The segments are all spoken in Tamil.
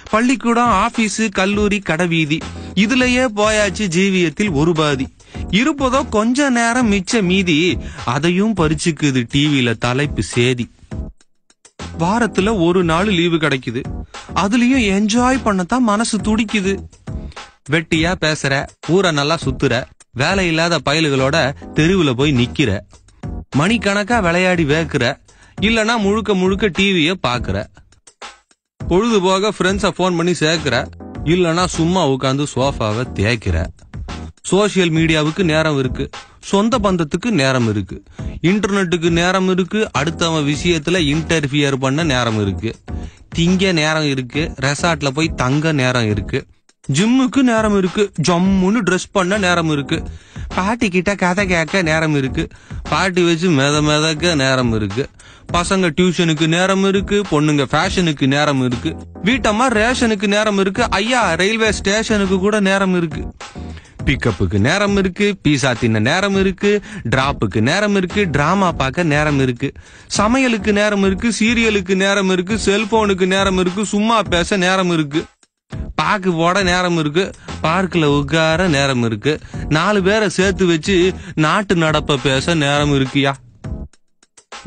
பள்ளிக்கூடம், ஆபீஸ், கல்லூரி, கடைவீதி இதுலயே போயாச்சு ஜீவியத்தில் ஒரு பாதி. இருப்பதோ கொஞ்ச நேரம் மிச்ச மீதி, அதையும் பறிச்சுக்குது டிவில தலைப்பு சேதி. வாரத்துல ஒரு நாள் லீவு கிடைக்குது, அதுலயும் என்ஜாய் பண்ணத்தான் மனசு துடிக்குது. வெட்டியா பேசுற, ஊரை நல்லா சுத்துற, வேலை இல்லாத பயல்களோட தெருவுல போய் நிக்கிற, மணிக்கணக்கா விளையாடி வேக்குற, இல்லனா முழுக்க முழுக்க டிவிய பாக்குற, பொழுதுபோக ஃப்ரெண்ட்ஸ போன் பண்ணி சேர்க்கிற, இல்லனா சும்மா உட்காந்து சோஃபாவை தேய்க்கிற. சோசியல் மீடியாவுக்கு நேரம் இருக்கு, சொந்த பந்தத்துக்கு நேரம் இருக்கு, இன்டர்நெட்டுக்கு நேரம் இருக்கு, அடுத்தவன் விஷயத்துல இன்டர்ஃபியர் பண்ண நேரம் இருக்கு, திங்க நேரம் இருக்கு, ரெசார்ட்ல போய் தங்க நேரம் இருக்கு, ஜிம்முக்கு நேரம் இருக்கு, ஜம்முன்னு ட்ரெஸ் பண்ண நேரம் இருக்கு, பாட்டி கிட்ட கதை கேட்க நேரம் இருக்கு, பாட்டி வச்சு மிதக்க நேரம் இருக்கு, பசங்க டியூஷனுக்கு நேரம் இருக்கு, பொண்ணுங்க ஃபேஷனுக்கு நேரம் இருக்கு, வீட்டம்மா ரேஷனுக்கு நேரம் இருக்கு, ஐயா ரயில்வே ஸ்டேஷனுக்கு கூட நேரம் இருக்கு, பிக்கப்புக்கு நேரம் இருக்கு, பீஸா தின்ன நேரம் இருக்கு, டிராப்புக்கு நேரம் இருக்கு, டிராமா பார்க்க நேரம் இருக்கு, சமையலுக்கு நேரம் இருக்கு, சீரியலுக்கு நேரம் இருக்கு, செல்போனுக்கு நேரம் இருக்கு, சும்மா பேச நேரம் இருக்கு, பாக்கு போட நேரம் இருக்கு, பார்க்ல உட்கார நேரம் இருக்கு, 4 பேரை சேர்த்து வச்சு நாட்டு நடப்ப பேச நேரம் இருக்குயா.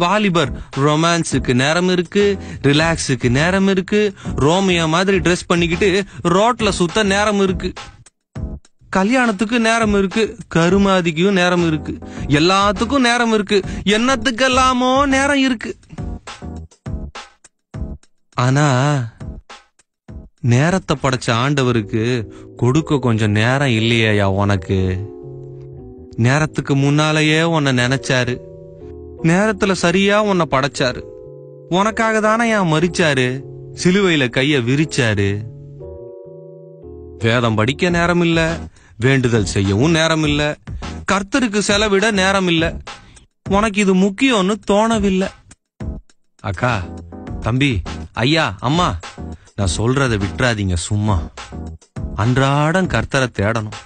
வாலிபர் ரொமான்ஸுக்கு நேரம் இருக்கு, ரிலாக்ஸுக்கு நேரம் இருக்கு, ரோமியா மாதிரி ட்ரெஸ் பண்ணிக்கிட்டு ரோட்ல சுத்த நேரம் இருக்கு, கல்யாணத்துக்கு நேரம் இருக்கு, கருமாதிக்கும் நேரம் இருக்கு, எல்லாத்துக்கும் நேரம் இருக்கு, என்னத்துக்கெல்லாமோ நேரம் இருக்கு. ஆனா நேரத்தை படைச்ச ஆண்டவருக்கு கொடுக்க கொஞ்சம் நேரம் இல்லையா உனக்கு? நேரத்துக்கு முன்னாலேயே உன்னை நினைச்சாரு, நேரத்துல சரியா உன்னை படைச்சாரு, உனக்காக தானே மரிச்சாரு, சிலுவையில கைய விரிச்சாரு. வேதம் படிக்க நேரம் இல்ல, வேண்டுதல் செய்யவும் நேரம் இல்ல, கர்த்தருக்கு செலவிட நேரம் இல்ல, உனக்கு இது முக்கியம்னு தோணவில்லை. அக்கா, தம்பி, ஐயா, அம்மா, நான் சொல்றத விட்டுறாதீங்க சும்மா. அன்றாடம் கர்த்தரை தேடணும்,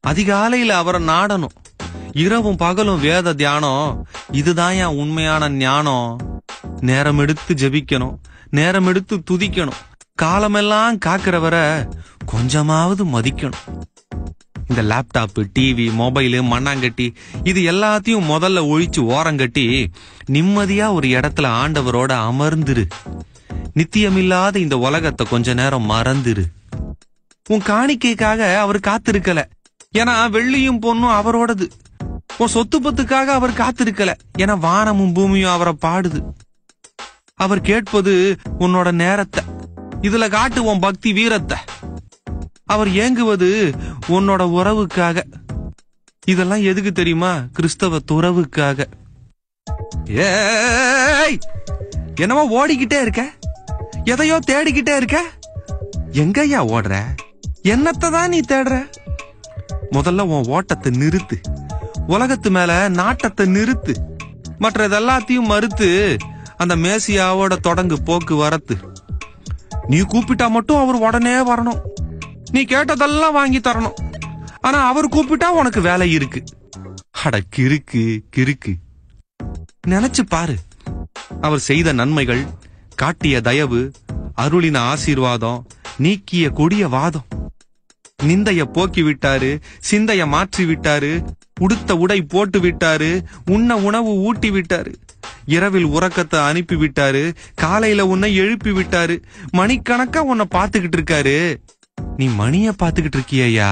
அதிகாலையில அவரை நாடணும், இரவும் பகலும் வேத தியானம், இதுதான் என் உண்மையான ஞானம். நேரம் எடுத்து ஜெபிக்கணும், நேரம் எடுத்து துதிக்கணும், காலமெல்லாம் காக்கிறவரை கொஞ்சமாவது மதிக்கணும். இந்த லேப்டாப், டிவி, மொபைலு, மண்ணாங்கட்டி இது எல்லாத்தையும் முதல்ல ஒழிச்சு ஓரங்கட்டி நிம்மதியா ஒரு இடத்துல ஆண்டவரோட அமர்ந்துரு. நித்தியமில்லாத இந்த உலகத்தை கொஞ்ச நேரம் மறந்துரு. உன் காணிக்கைக்காக அவர் காத்திருக்கல, ஏன்னா வெள்ளியும் பொண்ணும் அவரோடது. உன் சொத்து பத்துக்காக அவர் காத்திருக்கல, ஏன்னா வானமும் பூமியும் அவரை பாடுது. அவர் கேட்பது உன்னோட நேரத்தை, இதுல காட்டு உன் பக்தி வீரத்தை. அவர் ஏங்குவது உன்னோட உறவுக்காக. இதெல்லாம் எதுக்கு தெரியுமா? கிறிஸ்தவ துறவுக்காக. ஏய், என்னவோ ஓடிக்கிட்டே இருக்க, எதையோ தேடிக்கிட்டே இருக்க. எங்கய்யா ஓடுற? என்னத்தை தான் நீ தேடுற? முதல்ல உன் ஓட்டத்தை நிறுத்து, உலகத்து மேல நாட்டத்தை நிறுத்து, மற்றது எல்லாத்தையும் மறுத்து அந்த மேசியாவோட தொடங்கு போக்கு வரத்து. நீ கூப்பிட்டா மட்டும் அவர் உடனே வரணும், நீ கேட்டதெல்லாம் வாங்கி தரணும். ஆனா அவர் கூப்பிட்டா உனக்கு வேலை இருக்கு. அட கிறுக்கு கிறுக்கு, நினைச்சு பாரு. அவர் செய்த நன்மைகள், காட்டிய தயவு, அருளின ஆசீர்வாதம், நீக்கிய கொடிய வாதம். நிந்தைய போக்கி விட்டாரு, சிந்தைய மாற்றி விட்டாரு, உடுத்த உடை போட்டு விட்டாரு, உண்ண உணவு ஊட்டி விட்டாரு, இரவில் உறக்கத்தை அனுப்பி விட்டாரு, காலையில உன்னை எழுப்பி விட்டாரு, மணிக்கணக்கா உன்னை பாத்துக்கிட்டு இருக்காரு. நீ மணிய பாத்துக்கிட்டு இருக்கியா?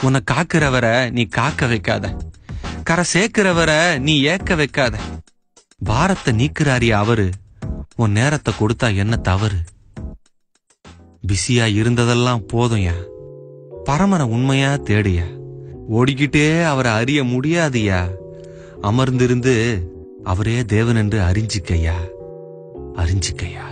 உன்னை காக்கிறவரை நீ காக்க வைக்காத, கரை சேர்க்கிறவரை நீ ஏக்க வைக்காத. பாரத்தை நீக்கிறாரியா அவரு, உன் நேரத்தை கொடுத்தா என்ன தவறு? பிஸியா இருந்ததெல்லாம் போதும்யா, பரமனை உண்மையா தேடியா. ஓடிக்கிட்டே அவரை அறிய முடியாதுயா, அமர்ந்திருந்து அவரே தேவன் என்று அறிஞ்சிக்கையா, அறிஞ்சிக்கையா.